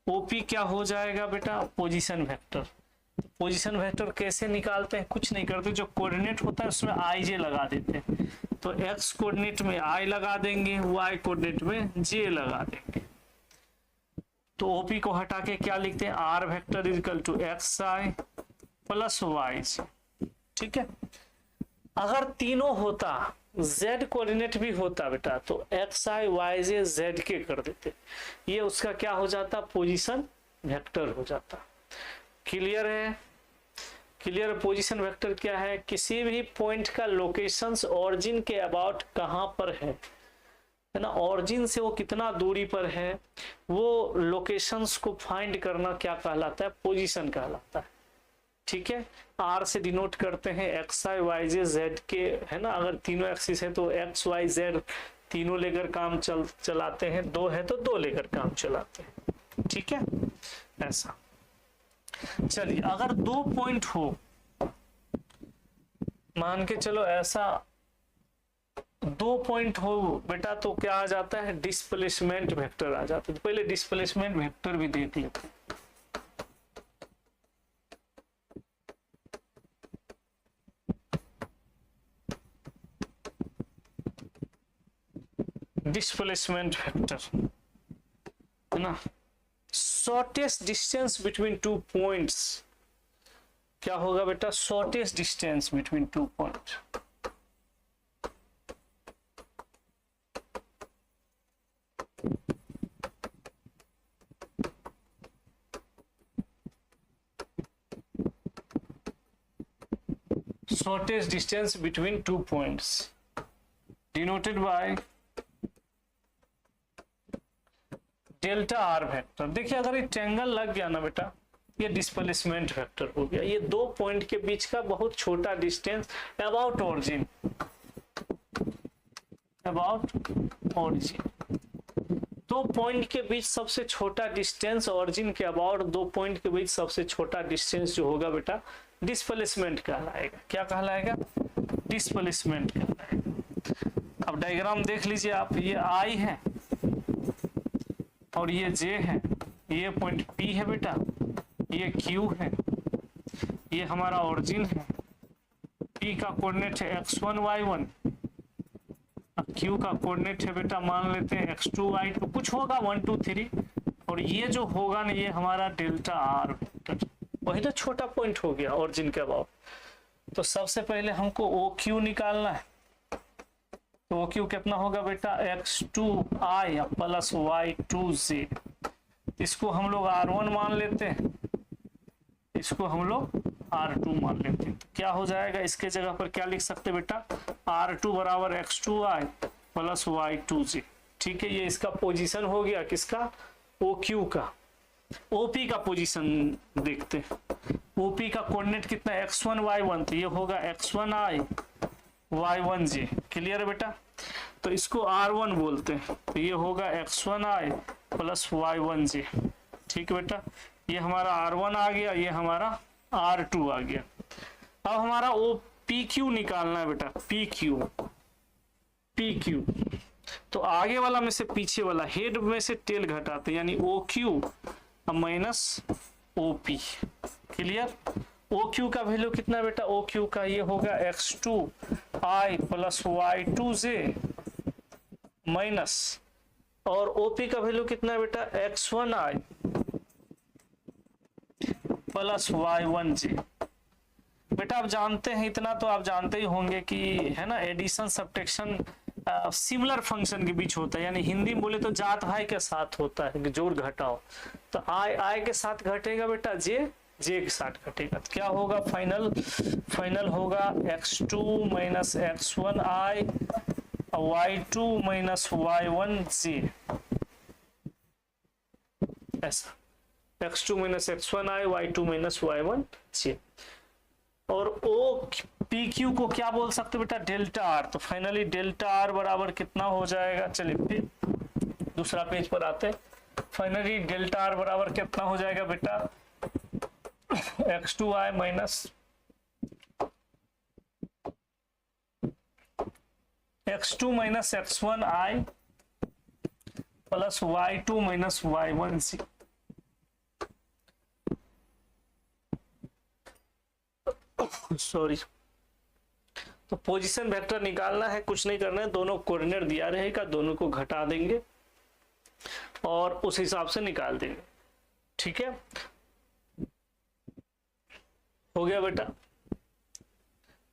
ओपी क्या हो जाएगा बेटा? Position vector. पोजीशन वेक्टर कैसे निकालते हैं? कुछ नहीं करते, जो कोऑर्डिनेट होता है उसमें आई जे लगा देते हैं। तो एक्स कोऑर्डिनेट में आई लगा देंगे, वाई कोऑर्डिनेट में जे लगा देंगे। तो ओपी को हटा के क्या लिखते हैं? R vector is equal to x I plus Y j. ठीक है, अगर तीनों होता, z कोऑर्डिनेट भी होता बेटा, तो x I Y J Z के कर देते, ये उसका क्या हो जाता? पोजीशन वेक्टर हो जाता। क्लियर है? क्लियर? पोजीशन वेक्टर क्या है? किसी भी पॉइंट का लोकेशंस ऑरिजिन के अबाउट कहां पर है ना, ऑरिजिन से वो कितना दूरी पर है, वो लोकेशंस को फाइंड करना क्या कहलाता है? पोजीशन कहलाता है। ठीक है, आर से डिनोट करते हैं x I Y J Z के, है ना। अगर तीनों एक्सिस है तो एक्स वाई जेड तीनों लेकर काम चलाते हैं, दो है तो दो लेकर काम चलाते हैं। ठीक है, ऐसा। चलिए, अगर दो पॉइंट हो, मान के चलो ऐसा दो पॉइंट हो बेटा, तो क्या आ जाता है? डिस्प्लेसमेंट वेक्टर आ जाता है। तो पहले डिस्प्लेसमेंट वेक्टर भी देख लेते हैं। डिस्प्लेसमेंट वेक्टर है ना। Shortest distance between two points क्या होगा बेटा, shortest distance between two point. shortest distance between two points denoted by delta R vector. देखिए अगर ये ट्रायंगल लग गया ना बेटा, ये डिस्प्लेसमेंट वेक्टर हो गया। ये दो पॉइंट के बीच का बहुत छोटा distance about origin, about origin. दो पॉइंट के बीच सबसे छोटा डिस्टेंस ऑरिजिन के अबाउट दो पॉइंट के बीच सबसे छोटा डिस्टेंस जो होगा बेटा डिस्प्लेसमेंट कहलाएगा। क्या कहलाएगा, डिस्प्लेसमेंट कहलाएगा। अब डायग्राम देख लीजिए आप, ये आई है और ये जे है, ये पॉइंट पी है बेटा, ये क्यू है, ये हमारा ऑरिजिन है। पी का कोऑर्डिनेट है x1 y1, क्यू का कोऑर्डिनेट है बेटा मान लेते हैं x2 y2, कुछ होगा 1 2 3, और ये जो होगा ना ये हमारा डेल्टा आर वेक्टर, वही तो छोटा पॉइंट हो गया ऑरिजिन के अबाउट। तो सबसे पहले हमको ओ क्यू निकालना है। तो ओ क्यू कितना होगा बेटा, x2i प्लस y2z। इसको हम लोग r1 मान लेते हैं, इसको हम लोग r2 मान लेते हैं। क्या हो जाएगा, इसके जगह पर क्या लिख सकते बेटा, r2 बराबर x2i प्लस y2z। ठीक है, ये इसका पोजीशन हो गया किसका, ओ क्यू का। ओपी का पोजीशन देखते हैं, ओपी का कोऑर्डिनेट कितना है x1 y1, तो ये होगा x1i y1j। क्लियर है बेटा, तो इसको r1 बोलते हैं, तो ये होगा x1i प्लस y1j। ठीक है बेटा, ये हमारा r1 आ गया, ये हमारा r2 आ गया। अब हमारा ओ पी क्यू निकालना है बेटा, पी क्यू। तो आगे वाला में से पीछे वाला, हेड में से टेल घटाते, यानी O Q minus O P. Clear, O Q का वैल्यू कितना बेटा, ओ क्यू का ये होगा x2i प्लस y2j माइनस, और ओपी का वैल्यू कितना बेटा, x1i प्लस y1j। बेटा आप जानते हैं, इतना तो आप जानते ही होंगे कि है ना, एडिशन सब्ट्रैक्शन सिमिलर फंक्शन के बीच होता है, यानी हिंदी में बोले तो जात भाई के साथ होता है, जोड़ घटाओ। तो आई के साथ घटेगा बेटा, जे के साथ घटेगा। तो क्या होगा, फाइनल होगा x2 minus x1i y2 minus y1j, ऐसा x2 minus x1i y2 minus y1j। और ओ पी क्यू को क्या बोल सकते बेटा, डेल्टा आर। तो फाइनली डेल्टा आर बराबर कितना हो जाएगा, चलिए फिर दूसरा पेज पर आते हैं। फाइनली डेल्टा आर बराबर कितना हो जाएगा बेटा, x2i minus x2 minus x1i plus y2 minus y1c। Sorry, तो पोजीशन वेक्टर निकालना है, कुछ नहीं करना है, दोनों कोऑर्डिनेट दिया रहेगा, दोनों को घटा देंगे और उस हिसाब से निकाल देंगे। ठीक है, हो गया बेटा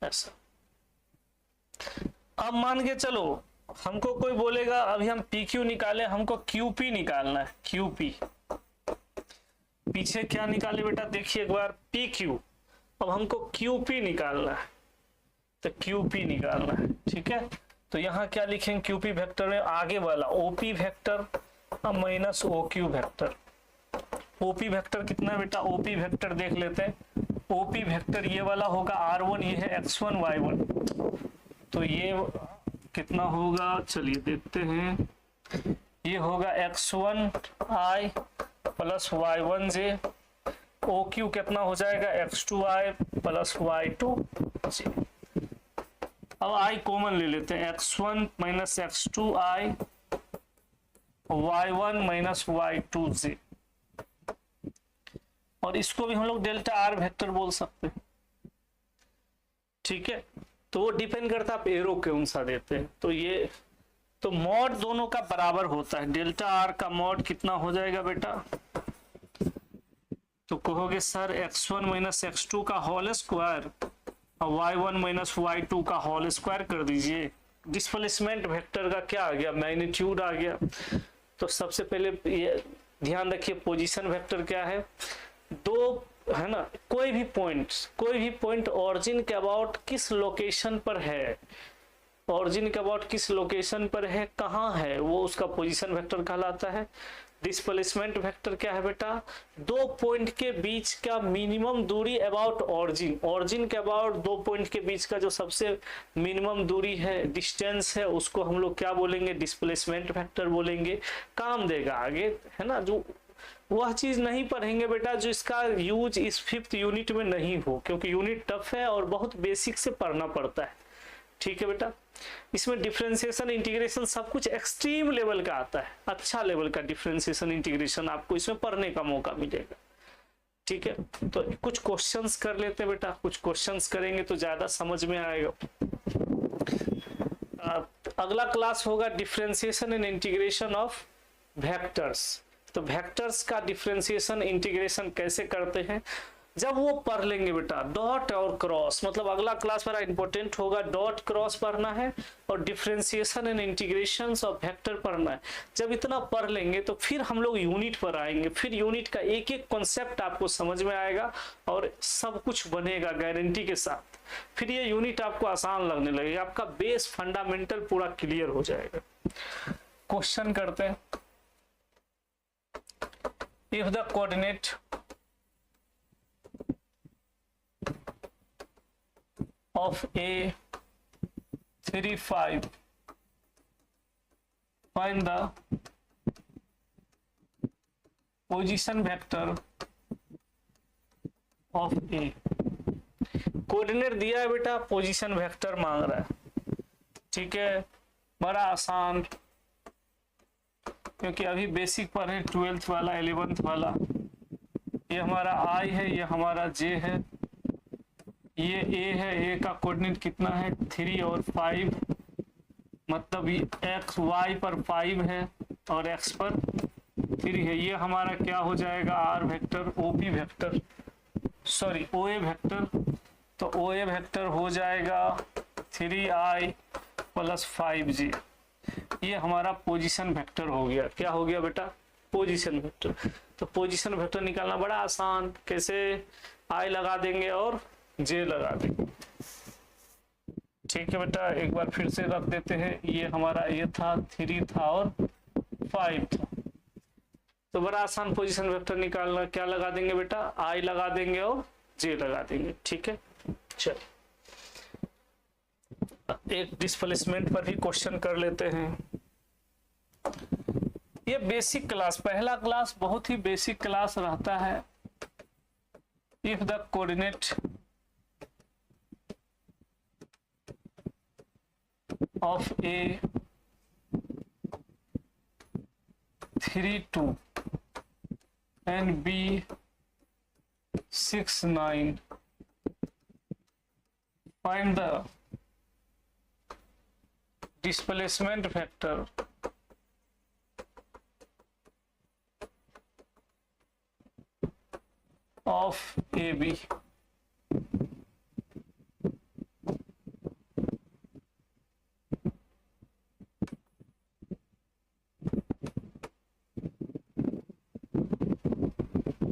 ऐसा। अब मान के चलो हमको कोई बोलेगा अभी हम पी क्यू निकाले, हमको क्यू पी निकालना है, क्यू पी। पीछे क्या निकाले बेटा, देखिए एक बार, पी क्यू। अब हमको QP निकालना है, तो QP निकालना है। ठीक है, तो यहाँ क्या लिखेंगे, QP वेक्टर में आगे वाला OP vector minus OQ vector. OP vector कितना बेटा, OP वेक्टर देख लेते हैं। OP वेक्टर ये वाला होगा R1, ये है x1 y1, तो ये कितना होगा, चलिए देखते हैं। ये होगा x1i plus y1j। O Q कितना हो जाएगा, x2i प्लस y2j। अब i कॉमन ले लेते हैं, x1 minus x2i y1 minus y2j, और इसको भी हम लोग डेल्टा आर वेक्टर बोल सकते हैं। ठीक है, तो वो डिपेंड करता है आप एरो कौन सा देते हैं। तो ये तो मॉड दोनों का बराबर होता है। डेल्टा आर का मॉड कितना हो जाएगा बेटा, तो कहोगे सर x1 माइनस x2 का होल स्क्वायर और y1 माइनस y2 का होल स्क्वायर कर दीजिए। डिस्प्लेसमेंट वेक्टर का क्या आ गया, मैग्नीट्यूड आ गया। तो सबसे पहले ये ध्यान रखिए पोजीशन वेक्टर क्या है, दो है ना, कोई भी पॉइंट ऑरिजिन के अबाउट किस लोकेशन पर है, ऑरिजिन के अबाउट किस लोकेशन पर है, कहाँ है, वो उसका पोजीशन वेक्टर कहलाता है। डिस्प्लेसमेंट वेक्टर क्या है बेटा, दो पॉइंट के बीच का मिनिमम दूरी अबाउट ऑरिजिन के अबाउट दो पॉइंट के बीच का जो सबसे मिनिमम दूरी है, डिस्टेंस है, उसको हम लोग क्या बोलेंगे, डिस्प्लेसमेंट वेक्टर बोलेंगे। काम देगा आगे, है ना। जो वह चीज नहीं पढ़ेंगे बेटा जो इसका यूज इस 5th यूनिट में नहीं हो, क्योंकि यूनिट टफ है और बहुत बेसिक से पढ़ना पड़ता है। ठीक है बेटा, इसमें डिफरेंशिएशन इंटीग्रेशन सब कुछ एक्सट्रीम लेवल का आता है, अच्छा लेवल का डिफरेंशिएशन इंटीग्रेशन आपको इसमें पढ़ने का मौका मिलेगा। ठीक है, तो कुछ क्वेश्चंस कर लेते हैं बेटा, कुछ क्वेश्चंस करेंगे तो ज्यादा समझ में आएगा। अगला क्लास होगा differentiation and integration of vectors. तो वेक्टर्स का डिफरेंशिएशन इंटीग्रेशन कैसे करते हैं जब वो पढ़ लेंगे बेटा, डॉट और क्रॉस, मतलब अगला क्लास बड़ा इंपॉर्टेंट होगा। डॉट क्रॉस पढ़ना है और differentiation and integration of vector पढ़ना है। जब इतना पढ़ लेंगे तो फिर हम लोग यूनिट पर आएंगे, फिर यूनिट का एक एक कॉन्सेप्ट आपको समझ में आएगा और सब कुछ बनेगा गारंटी के साथ। फिर ये यूनिट आपको आसान लगने लगेगा, आपका बेस फंडामेंटल पूरा क्लियर हो जाएगा। क्वेश्चन करते हैं। If the coordinate of A 3 5 find the position vector of A। Coordinate दिया है बेटा, पोजीशन वेक्टर मांग रहा है। ठीक है, बड़ा आसान, क्योंकि अभी बेसिक पर है, 12th वाला 11th वाला। ये हमारा I है, ये हमारा J है, ये A है। A का कोऑर्डिनेट कितना है, 3 और 5, मतलब ये x y पर 5 है और x पर 3 है। ये हमारा क्या हो जाएगा, R vector, OP vector, sorry OA vector. तो OA वेक्टर हो जाएगा 3i प्लस 5j। ये हमारा पोजीशन वेक्टर हो गया। क्या हो गया बेटा, पोजीशन वेक्टर। तो पोजीशन वेक्टर निकालना बड़ा आसान, कैसे, I लगा देंगे और J लगा देंगे। ठीक है बेटा, एक बार फिर से रख देते हैं। ये हमारा ये था, 3 था और 5 था। तो बड़ा आसान पोजीशन वेक्टर निकालना, क्या लगा देंगे बेटा, I लगा देंगे और J लगा देंगे। ठीक है, चल एक डिस्प्लेसमेंट पर ही क्वेश्चन कर लेते हैं। ये बेसिक क्लास, पहला क्लास बहुत ही बेसिक क्लास रहता है। If the coordinate of A 3 2 and B 6 9, find the displacement vector of AB।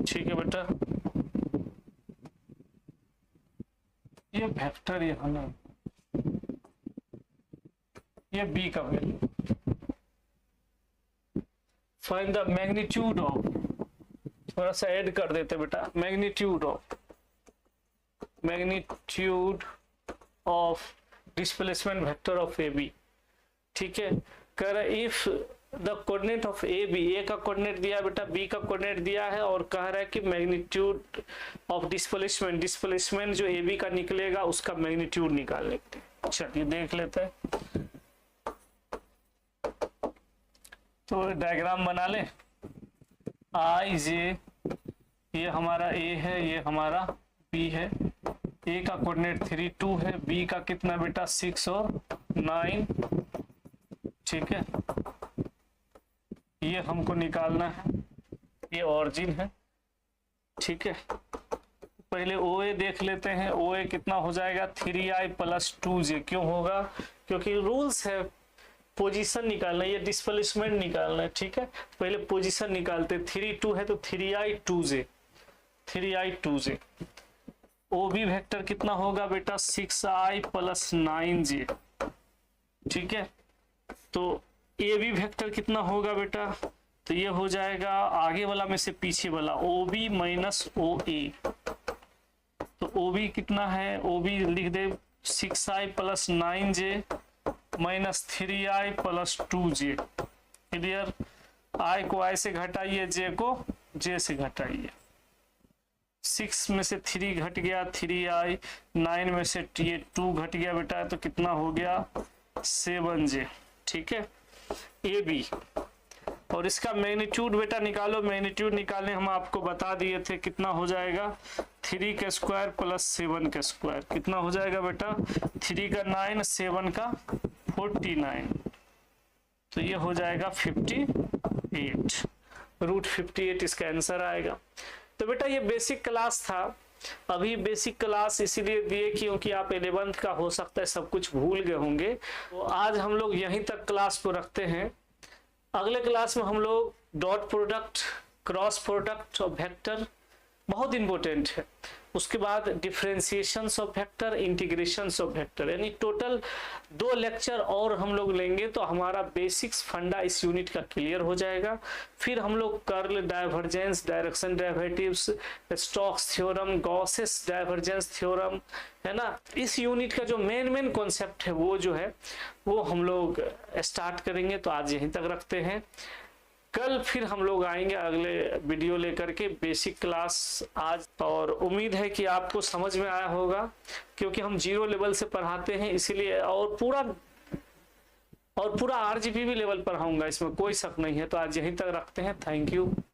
ठीक है बेटा, ये वेक्टर ये है ना, ये B का value. Find the magnitude of, थोड़ा सा ऐड कर देते बेटा, magnitude of displacement vector of AB। ठीक है, कह रहा if the coordinate of AB, A का कोऑर्डिनेट दिया बेटा, B का कोऑर्डिनेट दिया है और कह रहा है कि मैग्नीट्यूड ऑफ डिस्प्लेसमेंट जो AB का निकलेगा उसका मैग्नीट्यूड निकाल लेते हैं। चलिए देख लेते हैं। तो डायग्राम बना ले। IJ, ये हमारा A है, ये हमारा B है। A का कोऑर्डिनेट 3 2 है, B का कितना बेटा 6 और 9, ठीक है, ये हमको निकालना है, ये ऑरिजिन है। ठीक है, पहले OA देख लेते हैं। OA कितना हो जाएगा 3i + 2j। क्यों होगा? क्योंकि रूल्स है पोजीशन निकालना, ये डिस्प्लेसमेंट निकालना है। ठीक है, पहले पोजीशन निकालते। 3 2 है तो 3i 2j, 3i 2j। OB vector कितना होगा बेटा 6i + 9j। ठीक है, तो AB वेक्टर कितना होगा बेटा, तो ये हो जाएगा आगे वाला में से पीछे वाला OB - OA। तो OB कितना है, OB लिख दे 6i + 9j - 3i + 2j। Clear? i को i से घटाइए, j को j से घटाइए। 6 में से 3 घट गया 3i, 9 में से ये 2 घट गया बेटा, तो कितना हो गया 7j। ठीक है, AB। और इसका मैग्नीट्यूड बेटा निकालो। मैग्नीट्यूड निकालने हम आपको बता दिए थे, कितना हो जाएगा 3 का स्क्वायर + 7 का स्क्वायर। कितना हो जाएगा बेटा 3 का 9, 7 का 49, तो ये हो जाएगा 58, √58 इसका आंसर आएगा। तो बेटा ये बेसिक क्लास था। अभी बेसिक क्लास इसीलिए दिए क्योंकि आप 11th का हो सकता है सब कुछ भूल गए होंगे। तो आज हम लोग यहीं तक क्लास को रखते हैं। अगले क्लास में हम लोग डॉट प्रोडक्ट, क्रॉस प्रोडक्ट और वेक्टर बहुत इंपॉर्टेंट है। उसके बाद differentiations of vector, integrations of vector, यानी टोटल 2 लेक्चर और हम लोग लेंगे तो हमारा बेसिक्स फंडा इस यूनिट का क्लियर हो जाएगा। फिर हम लोग curl, divergence, direction derivatives, Stokes theorem, Gauss's divergence theorem, है ना, इस यूनिट का जो मेन कॉन्सेप्ट है वो जो है वो हम लोग स्टार्ट करेंगे। तो आज यहीं तक रखते हैं। कल फिर हम लोग आएंगे अगले वीडियो लेकर के बेसिक क्लास आज। और उम्मीद है कि आपको समझ में आया होगा, क्योंकि हम 0 लेवल से पढ़ाते हैं इसीलिए, और पूरा RGP भी लेवल पढ़ाऊंगा, इसमें कोई शक नहीं है। तो आज यहीं तक रखते हैं। Thank you.